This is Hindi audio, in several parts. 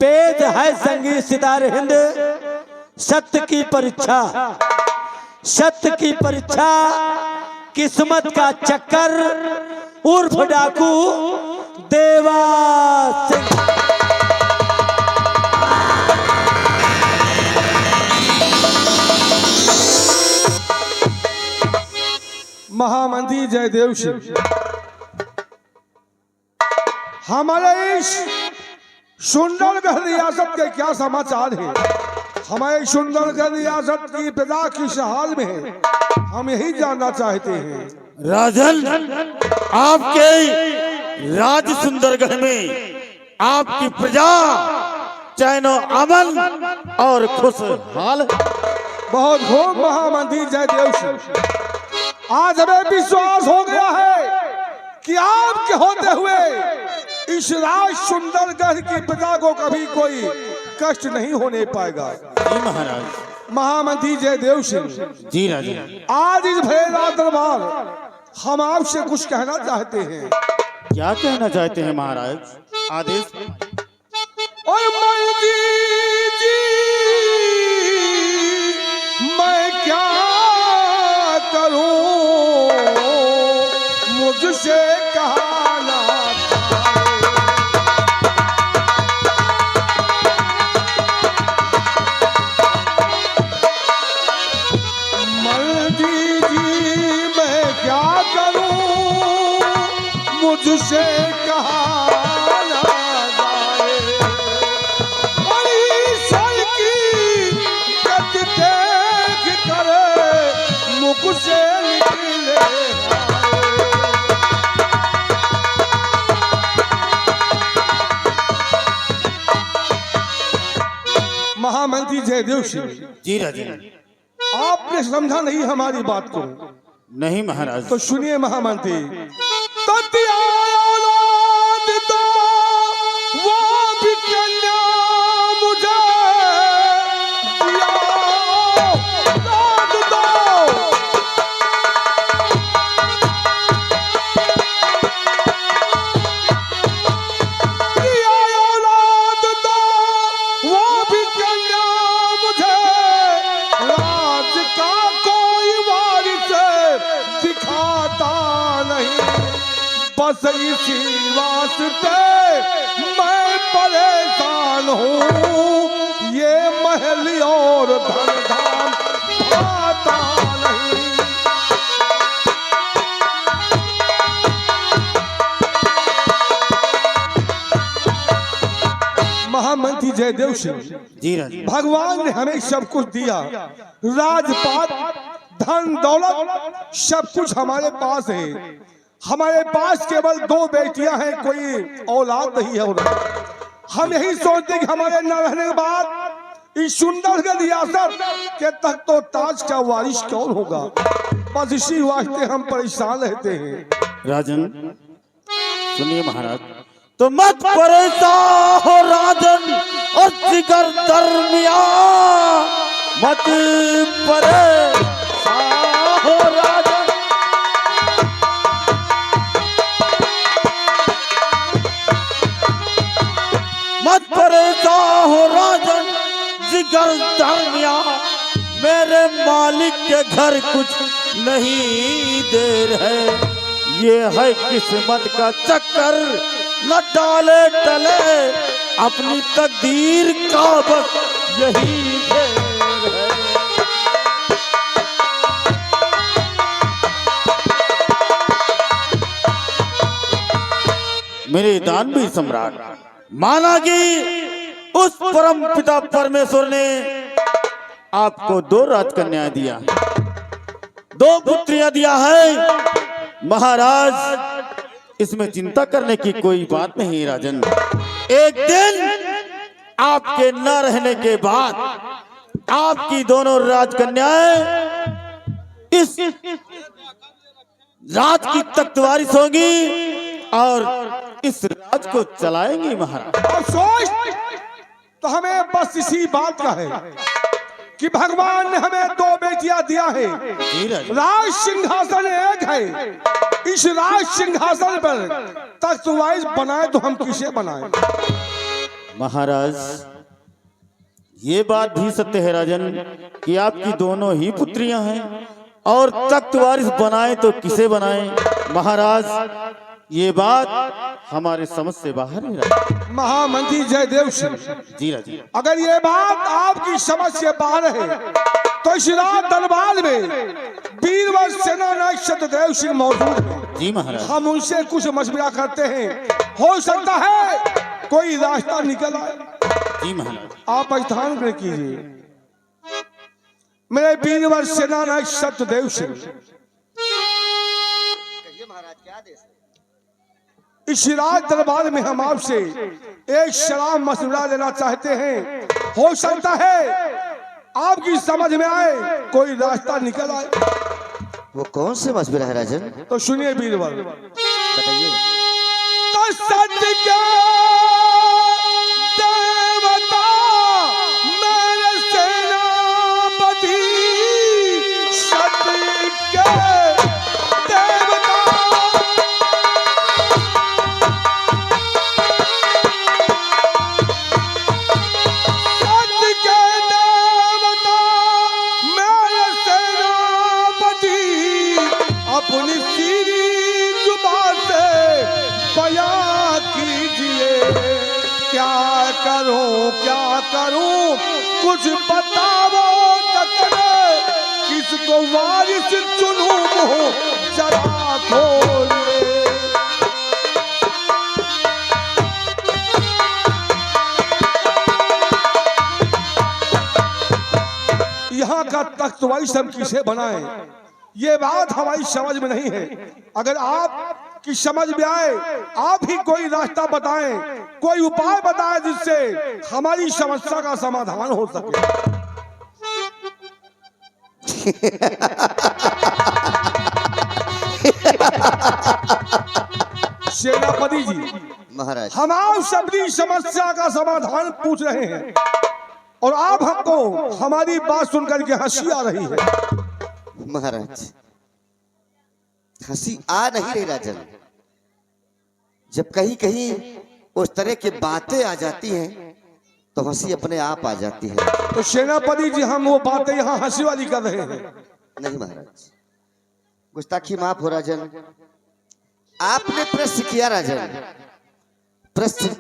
पेज है संगीत सितारे हिंद, सत्य की परीक्षा, सत्य की परीक्षा, किस्मत का चक्कर, उर्फ डाकू देवा सिंह। महामंत्री जयदेव सिंह, हमारे इस सुंदरगढ़ रियासत के क्या समाचार है? हमारे सुंदरगढ़ रियासत की प्रजा किस हाल में है, हम यही जानना चाहते हैं। राजन, आपके राज सुंदरगढ़ में आपकी प्रजा चैनो अमन और खुशहाल। बहुत खूब महामंत्री जयदेव सिंह, आज हमें विश्वास हो गया है कि आपके होते हुए इस राज सुंदरगढ़ की प्रजा को कभी कोई कष्ट नहीं होने पाएगा। जी महाराज। महामंत्री जयदेव सिंह जी राजन, आज इस भैरव दरबार हम आपसे कुछ कहना चाहते हैं। क्या कहना चाहते हैं महाराज? आदेश। और मंत्री जी, मैं क्या करूं, मुझसे कहा ना मंत्री जी, मैं क्या करूं, मुझसे कहा ना जाए। और ईश्वर की गति देख कर मुख से निकले महामंत्री जयदेव सिंह जी राजन। आपने समझा नहीं हमारी बात को। नहीं महाराज। तो सुनिए महामंत्री, तो दिया औलाद दो, वो भी कन्या मुझे दिया औलाद दो। दिया औलाद दो, वो भी कन्या मुझे, राज का कोई वारिस दिखाता नहीं, बस इसी वास्ते मैं परेशान हूँ, ये महल और धन धाम भाता नहीं। महामंत्री जयदेव सिंह जी राजन। भगवान ने हमें सब कुछ दिया, राजपाट, धन दौलत सब कुछ हमारे पास है। हमारे पास केवल 2 बेटियां हैं, कोई औलाद नहीं है। और हम यही सोचते हैं कि हमारे न रहने के बाद इस सुंदरगढ़ रियासत के तक तो ताज का वारिस कौन होगा, बस इसी वास्ते हम परेशान रहते हैं। राजन सुनिए महाराज, तो मत परेशान हो राजन और जिगर दरमिया, मत परेशान हो राजन। मत परेशान हो राजन, जिगर दरमिया, मेरे मालिक के घर कुछ नहीं देर है, ये है किस्मत का चक्कर, न डाले टले अपनी तकदीर का बस यही देर है। मेरे दानवी सम्राट, माना कि उस परम पिता परमेश्वर ने आपको 2 राजकन्याएं दिया, 2 पुत्रियां दिया है महाराज। इसमें चिंता करने की कोई बात नहीं राजन। एक दिन आपके न रहने के बाद आपकी दोनों राजकन्याएं इस राज की तख्तवारिश होंगी और इस राज को चलाएंगी महाराज। अफसोस तो हमें बस इसी बात का है कि भगवान ने हमें 2 बेटियां दिया है, राज सिंहासन एक है। इस राज सिंहासन पर तख्तवारिश बनाए तो हम किसे बनाए? महाराज, ये बात भी सत्य है राजन कि आपकी दोनों ही पुत्रियां हैं, और तख्त वारिस बनाए तो किसे बनाए महाराज, ये बात हमारे समझ से बाहर है राजन। महामंत्री जयदेव सिंह, जी राजन। अगर ये बात आपकी समझ से बाहर है तो इस रात दरबार में वीरवर सेनानायक सत्यदेव सिंह मौजूद हैं। जी महाराज। हम उनसे कुछ मशवरा करते हैं, हो सकता है कोई रास्ता निकल आए। जी महाराज। आप स्थान ग्रहण कीजिए। मेरे वीरवर सेनानायक सत्यदेव सिंह, इस रात दरबार में हम आपसे एक शराब मशवरा लेना चाहते हैं, हो सकता है आपकी समझ में आए, कोई रास्ता निकल आए। वो कौन से मशवरा है राजन? तो सुनिए वीरवर, बताइए। तो सत्य के देवता मेरे सेनापति, सत्य के देवता, सत्य के देवता मेरे सेनापति, अपनी सीधी जुबान से बयां कीजिए। क्या करूं कुछ बताओ तकने, किसको वारिस चुनूं मुंह जरा खोलिए। यहाँ का तख्त वारिस हम किसे बनाएं, ये बात हमारी समझ में नहीं है। अगर आप की समझ में आए, आप ही कोई रास्ता बताएं, कोई उपाय बताएं जिससे हमारी समस्या का समाधान हो सके। सेनापति जी महाराज, हम आप सबकी समस्या का समाधान पूछ रहे हैं और आप हमको हमारी बात सुनकर के हंसी आ रही है। महाराज, हंसी आ नहीं रही राजन। जब कहीं कहीं उस तरह की बातें आ जाती हैं तो हंसी अपने आप आ जाती है। तो सेनापति जी हम वो बातें यहाँ हंसी वाली कर रहे हैं। नहीं महाराज, गुस्ताखी माफ हो राजन। आपने प्रश्न किया राजन, प्रश्न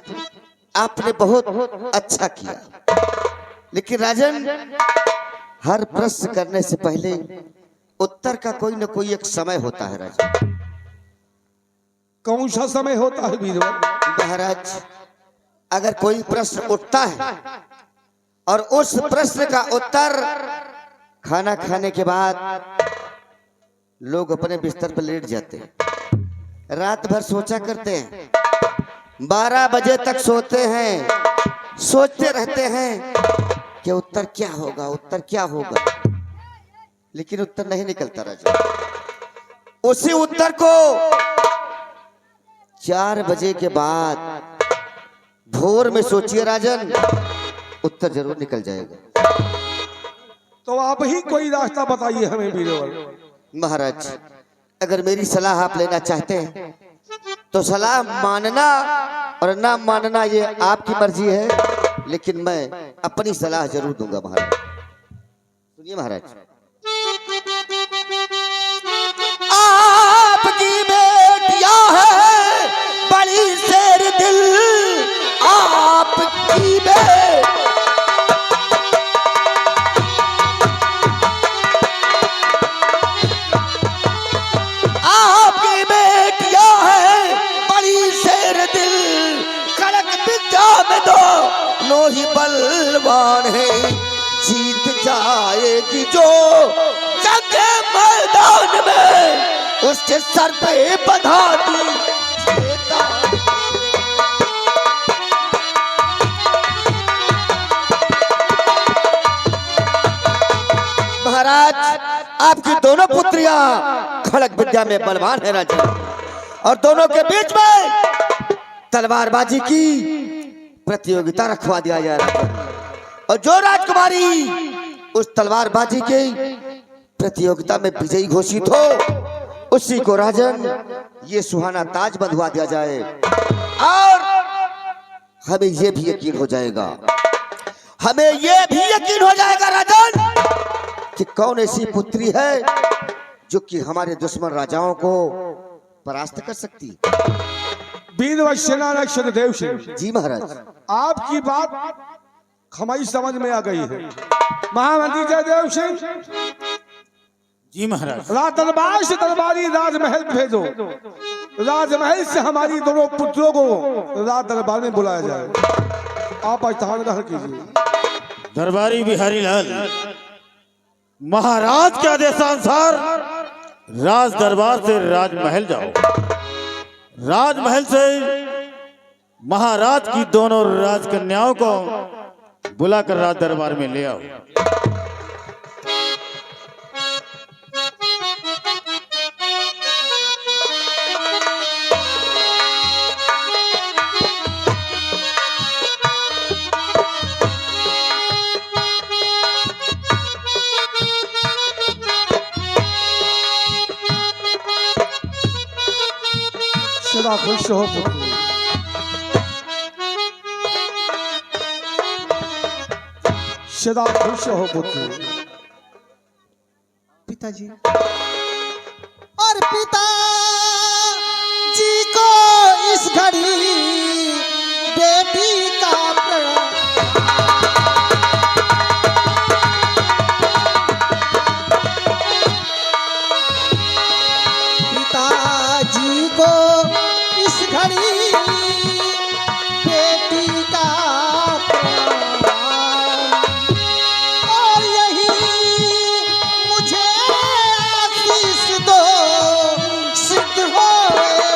आपने बहुत अच्छा किया, लेकिन राजन हर प्रश्न करने से पहले उत्तर का कोई न कोई एक समय होता है राजन। कौन सा समय होता है वीरवर? महाराज, अगर कोई प्रश्न उठता है और उस प्रश्न का उत्तर खाना खाने के बाद लोग अपने बिस्तर पर लेट जाते हैं, रात भर सोचा करते हैं, 12 बजे तक सोते हैं, सोचते रहते हैं कि उत्तर क्या होगा, उत्तर क्या होगा, लेकिन उत्तर नहीं निकलता राजा। उसी उत्तर को 4 बजे के बाद भोर में सोचिए राजन, उत्तर जरूर निकल जाएगा। तो आप ही कोई रास्ता बताइए हमें वीरवर। महाराज, अगर मेरी सलाह आप लेना चाहते हैं तो सलाह मानना और ना मानना ये आपकी मर्जी है, लेकिन मैं अपनी सलाह जरूर दूंगा महाराज। सुनिए महाराज, आपकी बेटियां है बड़ी शेर दिल, आपकी बेटियां है बड़ी शेर दिल, कड़क विद्या में दोनों ही बलवान है, जीत जाएगी जो जंग मैदान में, उसके सर पे बंधा दी। महाराज, आपकी दोनों पुत्रियां खड़क विद्या में बलवान है राजा, और दोनों के बीच में तलवारबाजी की प्रतियोगिता रखवा दिया जा रहा है, और जो राजकुमारी उस तलवारबाजी की प्रतियोगिता में विजयी घोषित हो, उसी को राजन ये सुहाना ताज बंधवा दिया जाए। और हमें ये भी यकीन हो जाएगा, हमें ये भी यकीन हो जाएगा राजन कि कौन ऐसी पुत्री है जो कि हमारे दुश्मन राजाओं को परास्त कर सकती। वीर व सेनानायक सत्यदेव सिंह जी महाराज, आपकी बात हमारी समझ में आ गई है। महामंत्री जयदेव सिंह, जी महाराज। दरबार से दरबारी राजमहल भेजो, राजमहल से हमारी दोनों पुत्रों को राज दरबार में बुलाया जाए। आप स्थान ग्रहण कीजिए। दरबारी बिहारी लाल, महाराज के आदेशानुसार राज दरबार से राजमहल जाओ। राजमहल से महाराज की दोनों राजकन्याओं को बुलाकर राज दरबार में ले आओ। सदा खुश हो पुत्र, सदा खुश हो पुत्र। पिताजी और पिता जी को इस घड़ी बेटी का पिताजी को इस घड़ी बेटी का और यही मुझे आशीष दो सिद्ध हो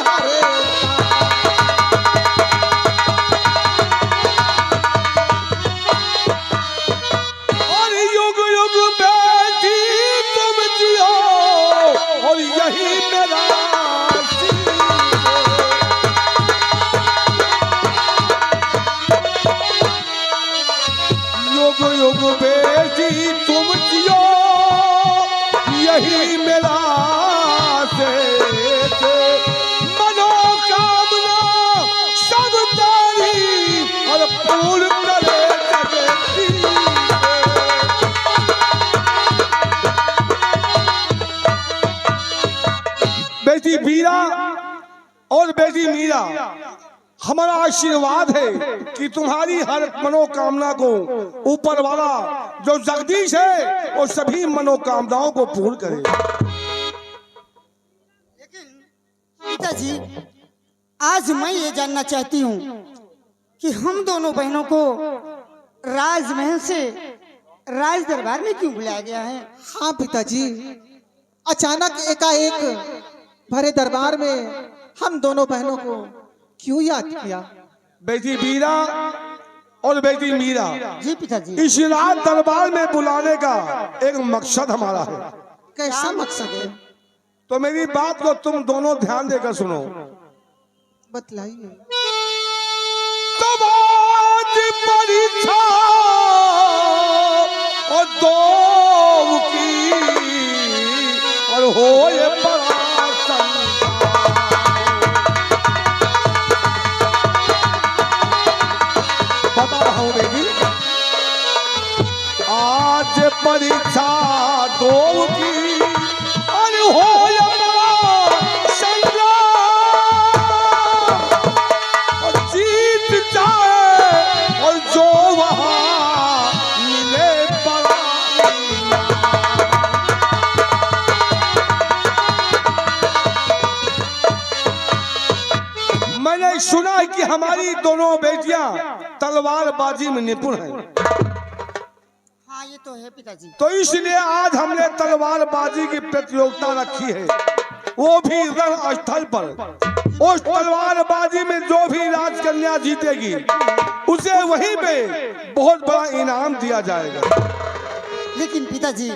हरे। और युग युग बेटी तुम जियो और यही मेरा युग युग बेटी तुम जियो यही मेरा मनोकामना सब तारी और पूर्ण करे जगती। बेटी वीरा और बेटी मीरा, हमारा आशीर्वाद है कि तुम्हारी हर मनोकामना को ऊपर वाला जो जगदीश है वो सभी मनोकामनाओं को पूर्ण करे। लेकिन पिताजी, आज मैं ये जानना चाहती हूँ कि हम दोनों बहनों को राजमहल से राज दरबार में क्यों बुलाया गया है? हाँ पिताजी, अचानक एकाएक भरे दरबार में हम दोनों बहनों को क्यों याद किया? बेटी वीरा और बेटी मीरा, जी पिताजी। इस राज दरबार में बुलाने का एक मकसद हमारा है। कैसा मकसद है? तो मेरी बात को तुम दोनों ध्यान देकर सुनो। बतलाइए। तब आज परीक्षा और दो की और होए परासन। बता रहा हूं बेटी, आज परीक्षा दो की और होए परासन और जीत जाए और जो वहां मिले मैंने सुना है कि हमारी दोनों बेटियां तलवारबाजी में निपुण हैं। हाँ ये तो है पिताजी। तो इसलिए आज हमने तलवारबाजी की प्रतियोगिता रखी है, वो भी रण स्थल पर। उस तलवारबाजी में जो भी राजकन्या जीतेगी उसे वहीं पे बहुत बड़ा इनाम दिया जाएगा। लेकिन पिताजी,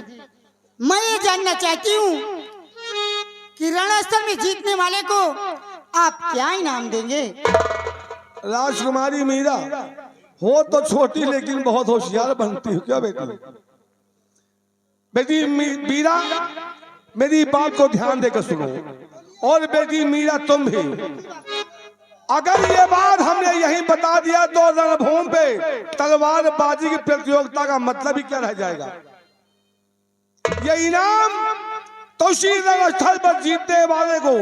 मैं ये जानना चाहती हूँ कि रणस्थल में जीतने वाले को आप क्या इनाम देंगे? राजकुमारी मीरा हो तो छोटी लेकिन बहुत होशियार बनती हो क्या बेटी? बेटी मीरा, मेरी बात को ध्यान देकर सुनो, और बेटी मीरा तुम भी। अगर ये बात हमने यही बता दिया तो रणभूमि पे तलवारबाजी की प्रतियोगिता का मतलब ही क्या रह जाएगा। ये इनाम तो उसी रणस्थल पर जीतने वाले को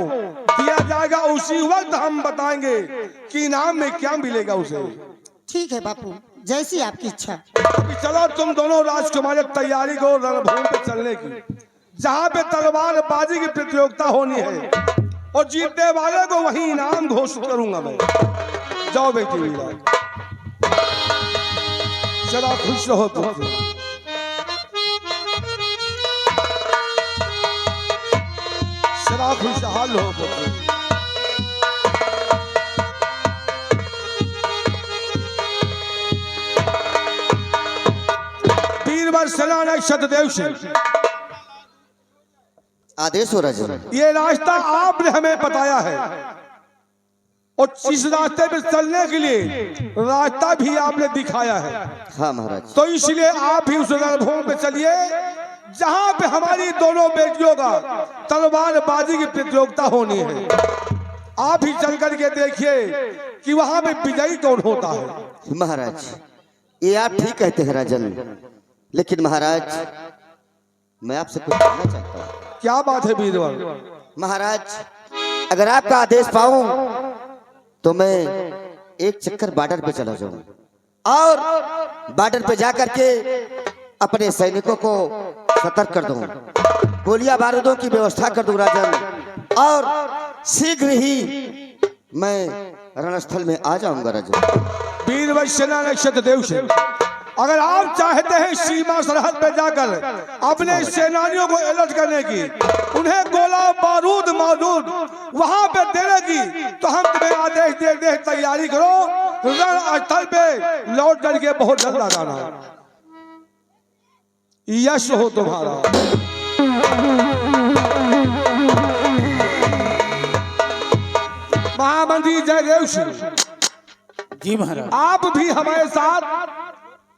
दिया जाएगा। उसी वक्त हम बताएंगे कि इनाम में क्या मिलेगा उसे। ठीक है बापू, जैसी आपकी इच्छा। अभी चलो तुम दोनों राजकुमारी तैयारी करो रणभूमि पे चलने की, जहाँ पे तलवारबाजी की प्रतियोगिता होनी है और जीतने वाले को वही इनाम घोषित करूंगा मैं। जाओ बेटी वीरा, सदा खुश रहो तुम। सदा खुशहाल हो पुत्र। वीरवर सेना नक्षत्र देव सिंह, आदेश हो राजन। ये रास्ता आपने हमें बताया है और इस रास्ते पे चलने के लिए रास्ता भी आपने दिखाया है। हाँ महाराज। तो इसलिए आप भी उस रणभूमि पे चलिए जहाँ पे हमारी दोनों बेटियों का तलवारबाजी की प्रतियोगिता होनी है। आप ही चल करके देखिए कि वहाँ पे विजयी कौन होता है। महाराज ये आप ठीक कहते हैं राजन, लेकिन महाराज मैं आपसे कुछ कहना चाहता हूँ। क्या बात है वीरवर? महाराज अगर आपका आदेश पाऊं तो मैं एक चक्कर बॉर्डर पे चला जाऊं और बॉर्डर पे जाकर के अपने सैनिकों को सतर्क कर दूं, गोलियां बारूदों की व्यवस्था कर दूं राजन, और शीघ्र ही मैं रणस्थल में आ जाऊंगा राजन। वीरवर सेना नक्षत्र देव सिंह, अगर आप चाहते हैं सीमा सरहद पे जाकर अपने सेनानियों को अलर्ट करने की, उन्हें गोला बारूद मौजूद वहां पे देने की, तो हम तुम्हें आदेश दे तैयारी करो। रणस्थल पे लौट करके बहुत जल्द लगाना। यश हो तुम्हारा। महामंत्री जयदेव सिंह जी महाराज। आप भी हमारे साथ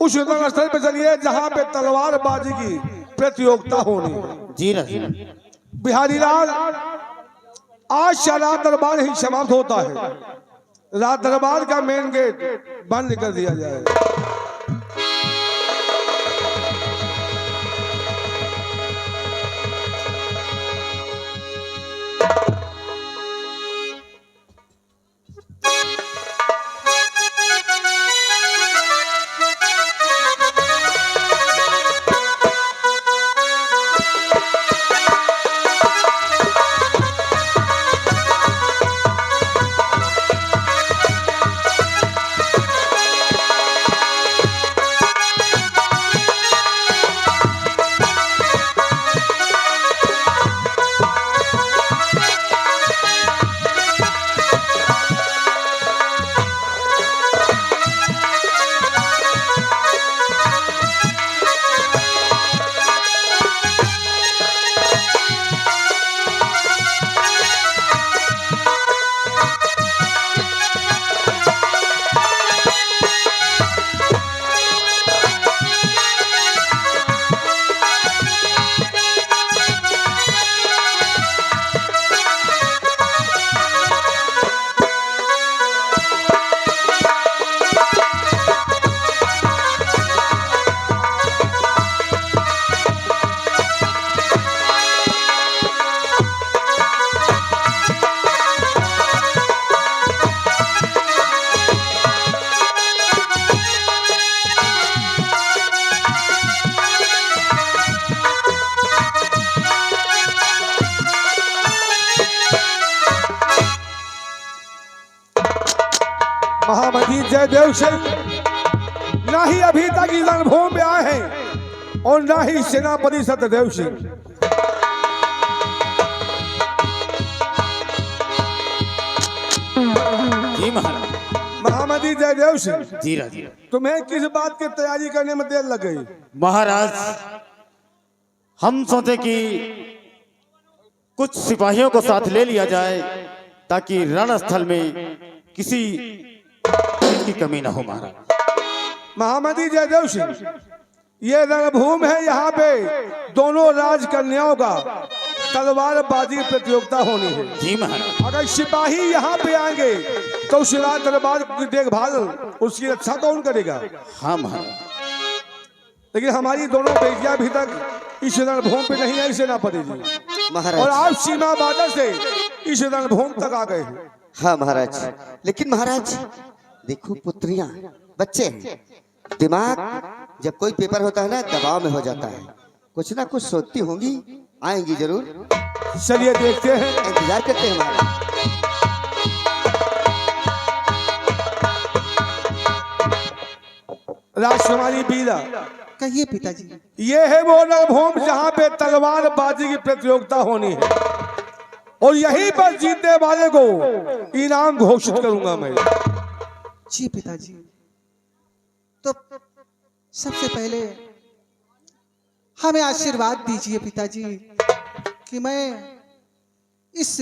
उस रणस्थल पे चलिए जहाँ पे तलवारबाजी की प्रतियोगिता होनी है। जी राजन। बिहारी लाल, आज से रात दरबार ही समाप्त होता है। रात दरबार का मेन गेट बंद कर दिया जाए। महामंत्री जयदेव सिंह ना ही अभी तक इस रणभूमि में आए हैं और ना ही सेनापति सत्यदेव सिंह। जी महाराज। महामंत्री जयदेव सिंह, जी राजन। तुम्हें किस बात की तैयारी करने में देर लग गई? महाराज हम सोचे कि कुछ सिपाहियों को साथ ले लिया जाए ताकि रणस्थल में किसी चीज की कमी ना हो महाराज। महामंत्री जयदेव सिंह, ये रणभूमि है। यहाँ पे दोनों राजकन्याओं का तलवारबाजी की प्रतियोगिता होनी है। जी महाराज। अगर सिपाही यहाँ पे आएंगे तो उस राज दरबार की देखभाल उसकी रक्षा कौन करेगा? हाँ महाराज। लेकिन हमारी दोनों बेटियां अभी तक इस रणभूमि पे नहीं आई सेनापति जी, और महाराज। आप सीमा बादल से इस रणभूमि तक आ गए हैं। हाँ महाराज, लेकिन महाराज देखो पुत्रियां बच्चे हैं, दिमाग जब कोई पेपर होता है ना दबाव में हो जाता है, कुछ ना कुछ सोचती होंगी, आएंगी जरूर, चलिए देखते हैं। इंतजार करते हैं महाराज। राजकुमारी बीरा, कहिए पिताजी। ये है वो रणभूमि जहाँ पे तलवारबाजी की प्रतियोगिता होनी है, और यहीं पर जीतने वाले को इनाम घोषित करूंगा मैं। जी पिताजी, तो सबसे पहले हमें आशीर्वाद दीजिए पिताजी कि मैं इस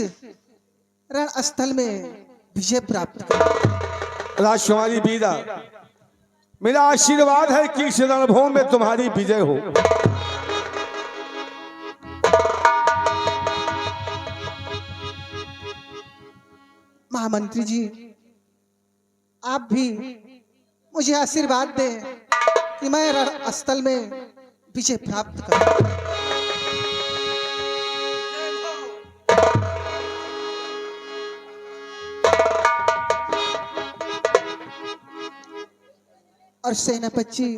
रण स्थल में विजय प्राप्त करूं। राजकुमारी बीरा, मेरा आशीर्वाद है कि इस रणभूमि में तुम्हारी विजय हो। महामंत्री जी, आप भी मुझे आशीर्वाद दें कि मैं रण स्थल में विजय प्राप्त करूं। और सेनापति जी,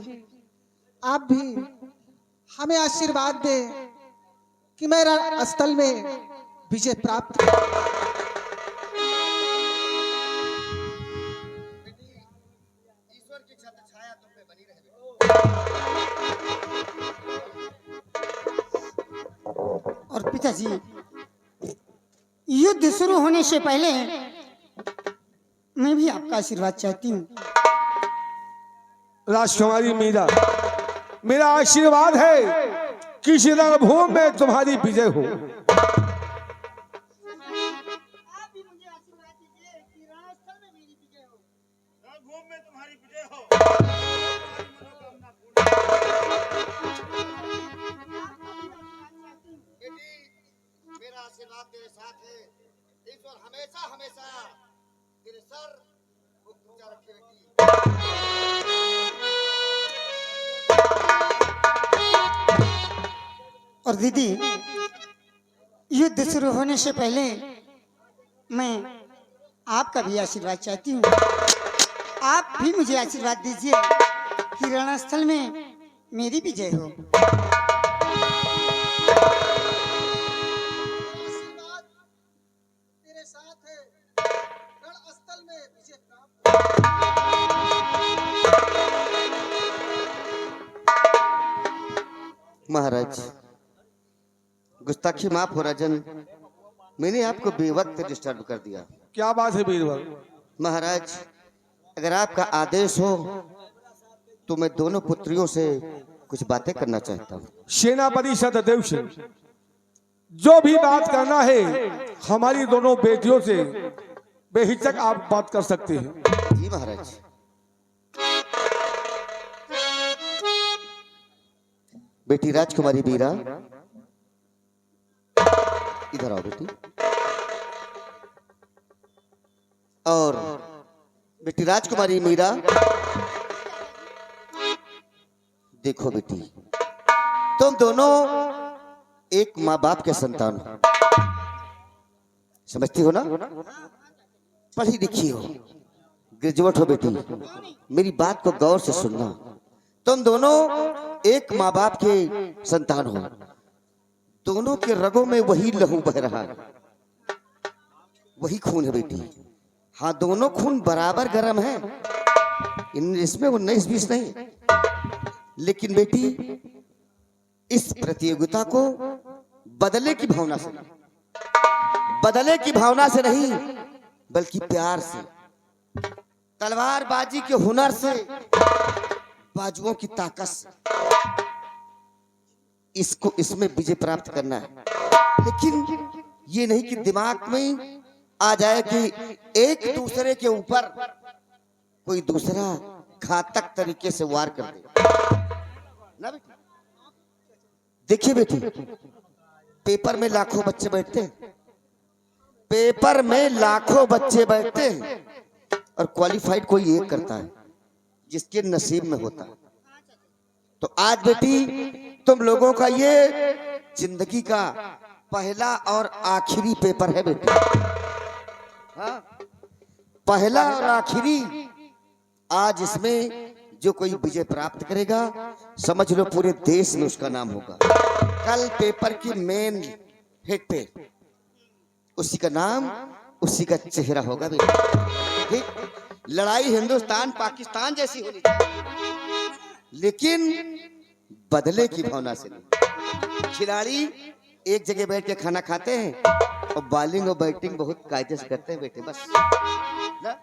आप भी हमें आशीर्वाद दें कि मैं रण स्थल में विजय प्राप्त करूं। और पिताजी, युद्ध शुरू होने से पहले मैं भी आपका आशीर्वाद चाहती हूँ। राजकुमारी मीरा, मेरा आशीर्वाद है कि इस रणभूमि में तुम्हारी विजय हो। मेरा आशीर्वाद तेरे साथ है। ईश्वर हमेशा हमेशा तेरे सर ऊंचा रखे बेटी। और दीदी, युद्ध शुरू होने से पहले मैं आपका भी आशीर्वाद चाहती हूँ। आप भी मुझे आशीर्वाद दीजिए कि रणस्थल में मेरी विजय हो। तेरे साथ है, रण स्थल में विजय प्राप्त। महाराज, गुस्ताखी माफ हो राजन, मैंने आपको बेवक्त डिस्टर्ब कर दिया। क्या बात है बीरबल? महाराज, अगर आपका आदेश हो तो मैं दोनों पुत्रियों से कुछ बातें करना चाहता हूँ। सेनापति सतदेव सिंह, जो भी बात करना है हमारी दोनों बेटियों से बेहिचक आप बात कर सकते हैं। जी महाराज। बेटी राजकुमारी बीरा, इधर आओ बेटी। और बेटी राजकुमारी मीरा, देखो बेटी, तुम दोनों एक माँ बाप के संतान हो, समझती हो ना? पढ़ी लिखी हो, ग्रेजुएट हो बेटी, मेरी बात को गौर से सुनना। तुम दोनों एक माँ बाप के संतान हो, दोनों के रगों में वही लहू बह रहा है, वही खून है बेटी। हाँ, दोनों खून बराबर गर्म है, इसमें 19-20 नहीं। लेकिन बेटी, इस प्रतियोगिता को बदले की भावना से, बदले की भावना से नहीं बल्कि प्यार से, तलवारबाजी के हुनर से, बाजुओं की ताकत से इसको इसमें विजय प्राप्त करना है। लेकिन ये नहीं कि दिमाग में आ जाए कि एक दूसरे के ऊपर कोई दूसरा घातक तरीके से वार कर दे ना बेटी। देखिए बेटी, पेपर में लाखों बच्चे बैठते हैं, पेपर में लाखों बच्चे बैठते हैं और क्वालिफाइड कोई एक करता है जिसके नसीब में होता है। तो आज बेटी तुम लोगों का ये जिंदगी का पहला और आखिरी पेपर है बेटी। हाँ? पहला और आखिरी। आज इसमें जो कोई विजय प्राप्त करेगा समझ लो पूरे देश में उसका नाम होगा। कल पेपर की मेन हेड पे उसी का नाम उसी का चेहरा होगा बेटा। ठीक? लड़ाई हिंदुस्तान पाकिस्तान जैसी होनी चाहिए, लेकिन बदले की भावना से नहीं। खिलाड़ी एक जगह बैठ के खाना खाते हैं और बॉलिंग और बैटिंग बहुत कायदे से करते हैं बेटे, बस ना?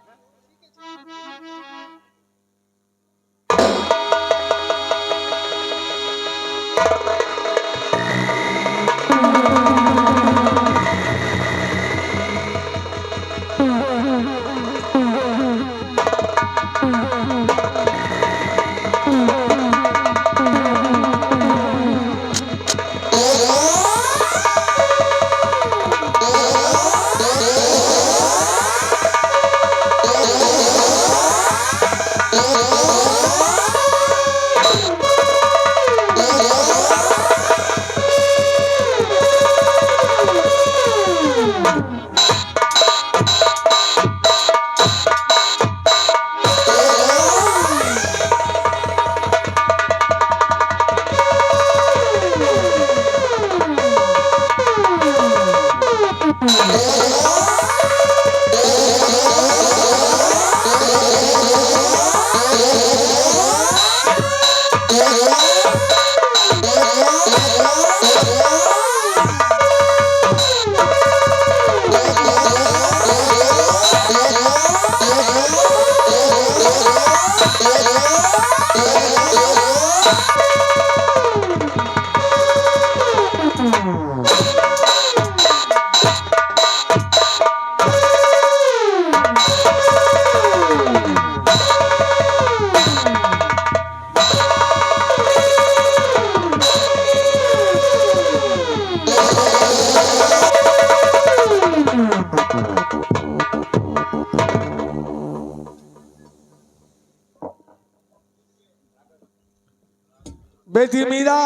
बेटी मीरा,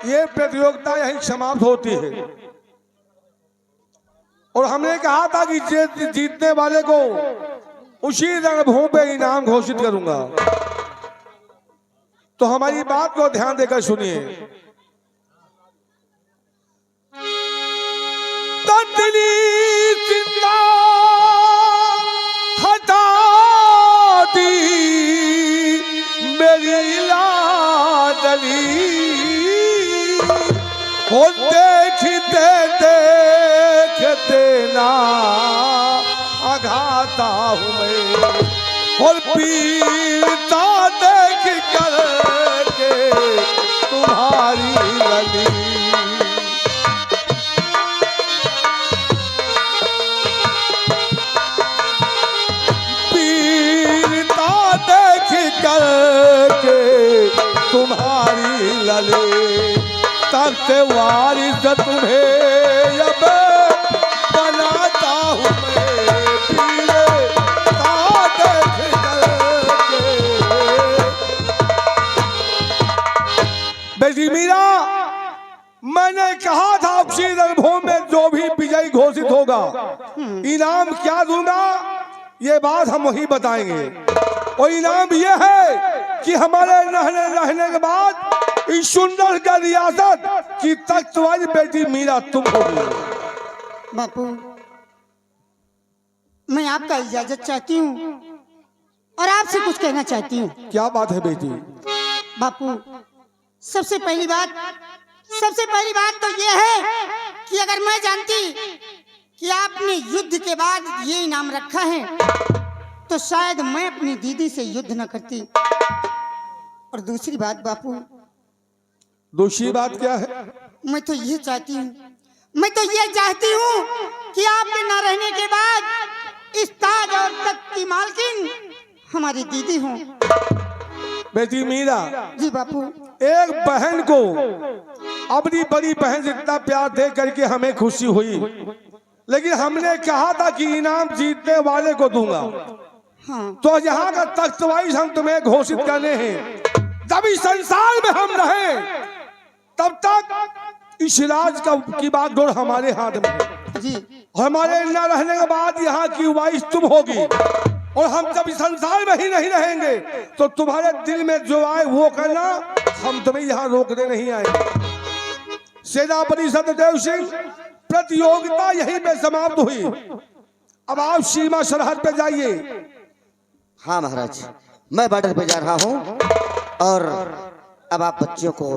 ये प्रतियोगिता यहीं समाप्त होती है और हमने कहा था कि जीतने वाले को उसी रणभूमि पे इनाम घोषित करूंगा। तो हमारी बात को ध्यान देकर सुनिए। तंदली चिंता हटा दी मेरी लाडली, हो देखते देखते ना आघाता हूँ मैं, और पीता देख कर के तुम्हारी गली। पीता देख कर के तुम्हारी लले, तख्त वारिस तुम्हें अब बनाता हूँ मैं, पीता देख करके। बेटी मीरा, मैंने कहा था उसी रणभूमि में जो भी विजयी घोषित होगा इनाम क्या दूंगा, ये बात हम वही बताएंगे। और इनाम ये है कि हमारे रहने के बाद इस सुंदर का रियासत की तख्त वाली बेटी मीरा तुम होगी। बापू, मैं आपका इजाजत चाहती हूँ और आपसे कुछ कहना चाहती हूँ। क्या बात है बेटी? बापू, सबसे पहली बात तो ये है कि अगर मैं जानती कि आपने युद्ध के बाद ये इनाम रखा है तो शायद मैं अपनी दीदी से युद्ध न करती। और दूसरी बात बापू, दूसरी बात क्या है? मैं तो ये चाहती हूँ कि आपके न रहने के बाद इस ताज और तख्त की मालकिन हमारी दीदी हो। बेटी मीरा, जी बापू। एक बहन को अपनी बड़ी बहन से इतना प्यार दे करके हमें खुशी हुई, लेकिन हमने कहा था कि इनाम जीतने वाले को दूंगा। हाँ तो यहाँ का तख्त वाइज हम तुम्हें घोषित करने हैं, जब इस संसार में हम रहे तब तक इस राज की बागडोर हमारे हाथ में है जी। हमारे न रहने के बाद यहाँ की वाइस तुम होगी, और हम जब इस संसार में ही नहीं रहेंगे तो तुम्हारे दिल में जो आए वो करना, हम तुम्हें यहाँ रोकने नहीं आएंगे। सेनापति सत्यदेव सिंह, प्रतियोगिता यहीं पे समाप्त हुई। अब आप सीमा सरहद पे जाइए। हाँ महाराज, मैं बॉर्डर पे जा रहा हूँ, और अब आप बच्चों को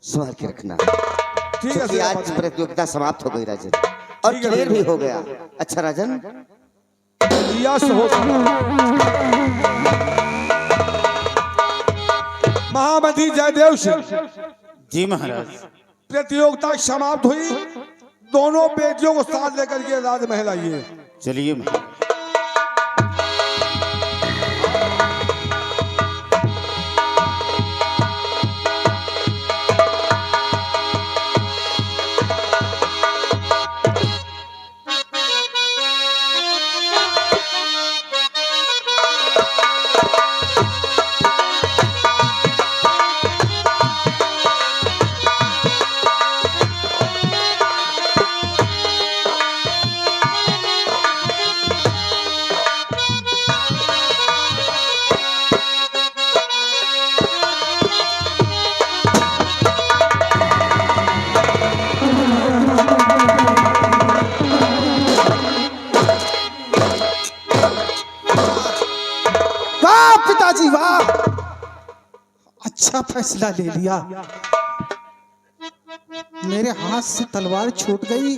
संभाल के रखना, ठीक है क्योंकि आज सेनापति। प्रतियोगिता समाप्त हो गई राजन, और ठीक है, क्लियर ठीक भी है। हो गया। अच्छा राजन, यस हो महामंत्री जयदेव सिंह, जी महाराज। प्रतियोगिता समाप्त हुई। दोनों बेटियों को साथ लेकर के राजमहल आइए। चलिए महाराज। वाह पिताजी वाह, अच्छा फैसला ले लिया। मेरे हाथ से तलवार छूट गई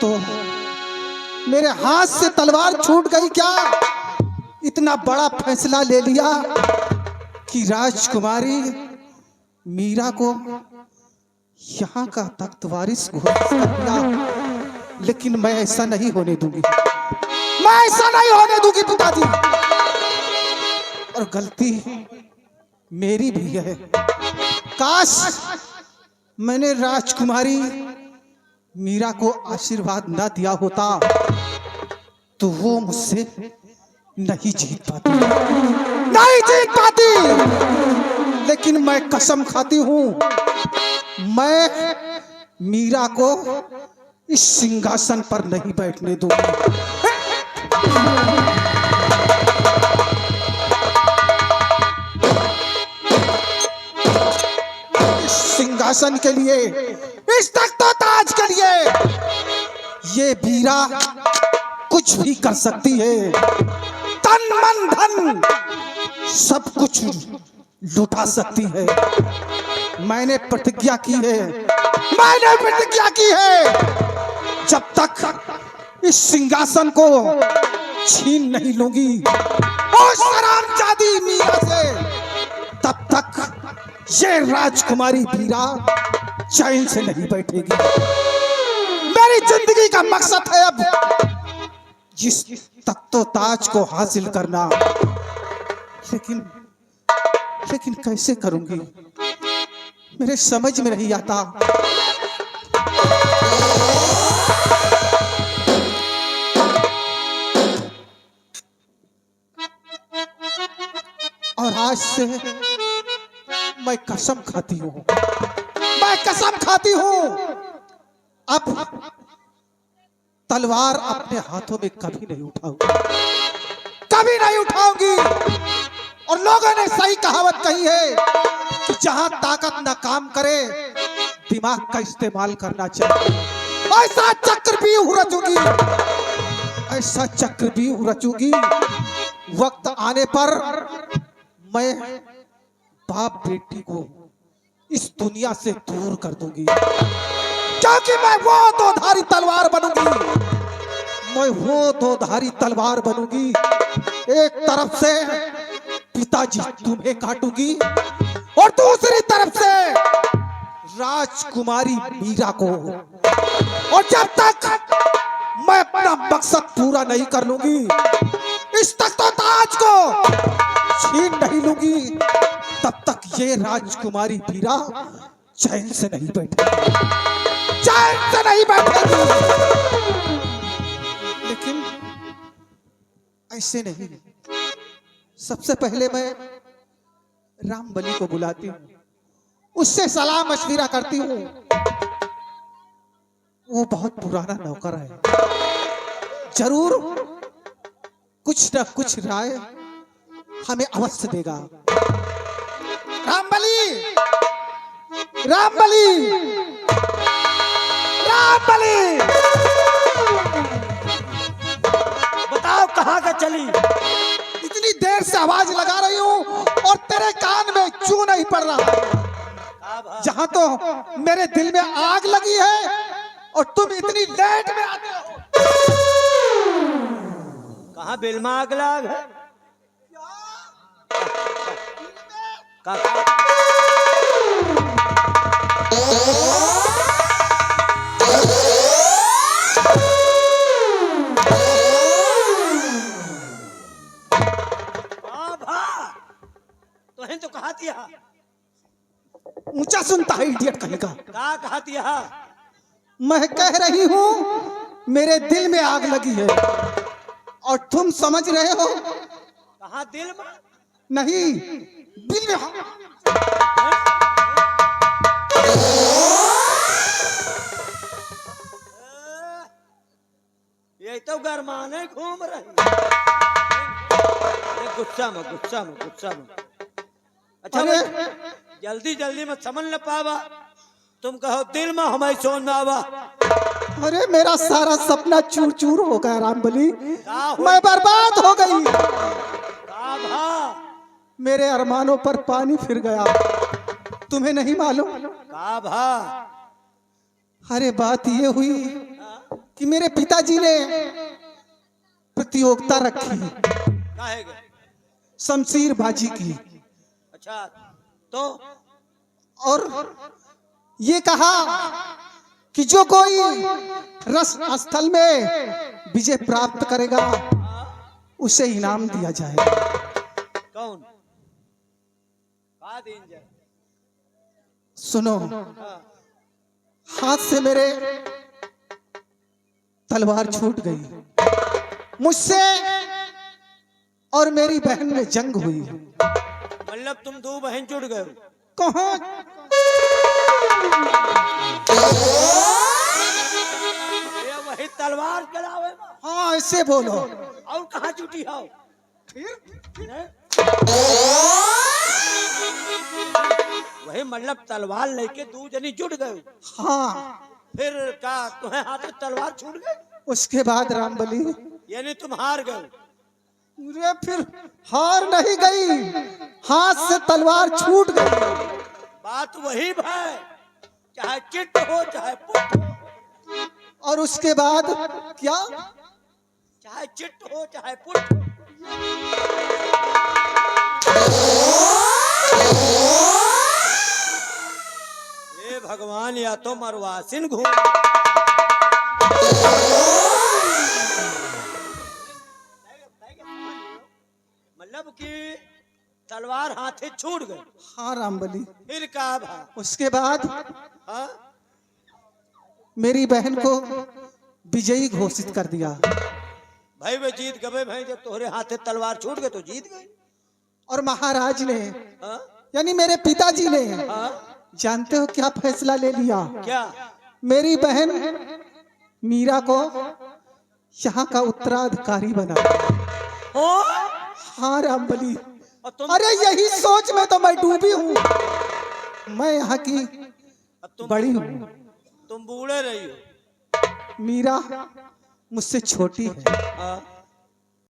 तो मेरे हाथ से तलवार छूट गई क्या? इतना बड़ा फैसला ले लिया कि राजकुमारी मीरा को यहाँ का तख्त वारिस घोषित कर दिया। लेकिन मैं ऐसा नहीं होने दूंगी, मैं ऐसा नहीं होने दूंगी पिताजी। और गलती मेरी भी है। काश मैंने राजकुमारी मीरा को आशीर्वाद न दिया होता तो वो मुझसे नहीं जीत पाती, नहीं जीत पाती। लेकिन मैं कसम खाती हूं, मैं मीरा को इस सिंहासन पर नहीं बैठने दूंगी। सिंहासन के लिए, इस तख्त-ओ-ताज के लिए ये वीरा कुछ भी कर सकती है। तन मन धन सब कुछ लुटा सकती है। मैंने प्रतिज्ञा की है, मैंने प्रतिज्ञा की है, जब तक इस सिंहासन को छीन नहीं लूंगी उस हरामजादी मीरा से, तब तक ये राजकुमारी वीरा चैन से नहीं बैठेगी। मेरी जिंदगी का मकसद है अब जिस तख्त-ओ-ताज को हासिल करना। लेकिन कैसे करूंगी, मेरे समझ में नहीं आता। और आज से मैं कसम खाती हूँ, मैं कसम खाती हूँ, अब तलवार अपने हाथों में कभी नहीं उठाऊंगी, कभी नहीं उठाऊंगी। और लोगों ने सही कहावत कही है कि जहां ताकत न काम करे दिमाग का इस्तेमाल करना चाहिए। ऐसा चक्रव्यूह रचूंगी, ऐसा चक्रव्यूह रचूंगी, वक्त आने पर मैं बाप बेटी को इस दुनिया से दूर कर दूंगी, क्योंकि मैं वो दोधारी तलवार बनूंगी, मैं वो दोधारी तलवार बनूंगी। एक तरफ से पिताजी तुम्हें काटूंगी और दूसरी तरफ से राजकुमारी मीरा को। और जब तक मैं अपना मकसद पूरा नहीं कर लूंगी, इस तख्त-ओ-ताज को छीन नहीं लूंगी, तब तक ये ये राजकुमारी वीरा चैन से नहीं बैठेगी, चैन से नहीं बैठेगी। लेकिन ऐसे नहीं, सबसे पहले मैं रामबली को बुलाती हूँ, उससे सलाह मशविरा करती हूँ। वो बहुत पुराना नौकर है, जरूर कुछ न कुछ राय हमें अवश्य देगा। रामबली, रामबली, रामबली, बताओ कहाँ का चली? इतनी देर से आवाज लगा रही हूँ और तेरे कान में चू नहीं पड़ रहा। जहां तो मेरे दिल में आग लगी है और तुम इतनी लेट में आते हो। कहाँ बिल में आग लाग है? तो कहा दिया, ऊंचा सुनता है इडियट कहीं का। कहा दिया? मैं कह रही हूँ मेरे दिल में आग लगी है और तुम समझ रहे हो। कहाँ दिल में? नहीं, दिल में। ये तो गरमाने घूम रही। गुस्सा में, गुस्सा में, गुस्सा में। अच्छा जल्दी जल्दी में समझ न पावा, तुम कहो दिल में, हमारी सोच में आवा। अरे मेरा सारा सपना चूर चूर हो गया रामबली, मैं बर्बाद हो गई। मेरे अरमानों पर पानी फिर गया, तुम्हें नहीं मालूम? अरे बात ये हुई कि मेरे पिताजी ने प्रतियोगिता रखी शमशीर बाजी की। अच्छा, तो और ये कहा कि जो कोई रस स्थल में विजय प्राप्त करेगा उसे इनाम दिया जाएगा। कौन? दिन जाए? सुनो, हाथ से मेरे तलवार छूट गई, मुझसे और मेरी बहन में जंग हुई। मतलब तुम दो बहन जुड़ गए? कहाँ? वही तलवार चलावे? हाँ ऐसे बोलो। और कहाँ जुटी हो? वही मतलब तलवार लेके दो जनी जुट गए? हाँ। फिर का तुम्हें हाथ में तलवार छूट गई? उसके बाद रामबली, यानी तुम हार गए? अरे फिर हार नहीं गई, हाथ से तलवार छूट गई। बात वही भाई, चाहे चिट हो चाहे पुट हो। और उसके बाद क्या? चाहे चिट हो चाहे पुट हो। ये भगवान, या तो मरवासिन घूम। मतलब कि तलवार हाथे छूट गए? हाँ रामबली। फिर क्या भा? उसके बाद हाँ? मेरी बहन को विजयी घोषित कर दिया। भाई वे जीत गए भाई, जब तोहरे हाथे तलवार छूट गए तो जीत गए। और महाराज ने, हाँ? यानी मेरे पिताजी ने, हाँ? जानते हो क्या फैसला ले लिया? क्या? मेरी बहन मीरा को यहाँ का उत्तराधिकारी बना। ओ? हाँ रामबली। तुम? अरे यही सोच में तो मैं डूबी हूँ। मैं यहाँ की बड़ी हूँ, तुम बूढ़े रही हो। मीरा मुझसे छोटी है। हाँ?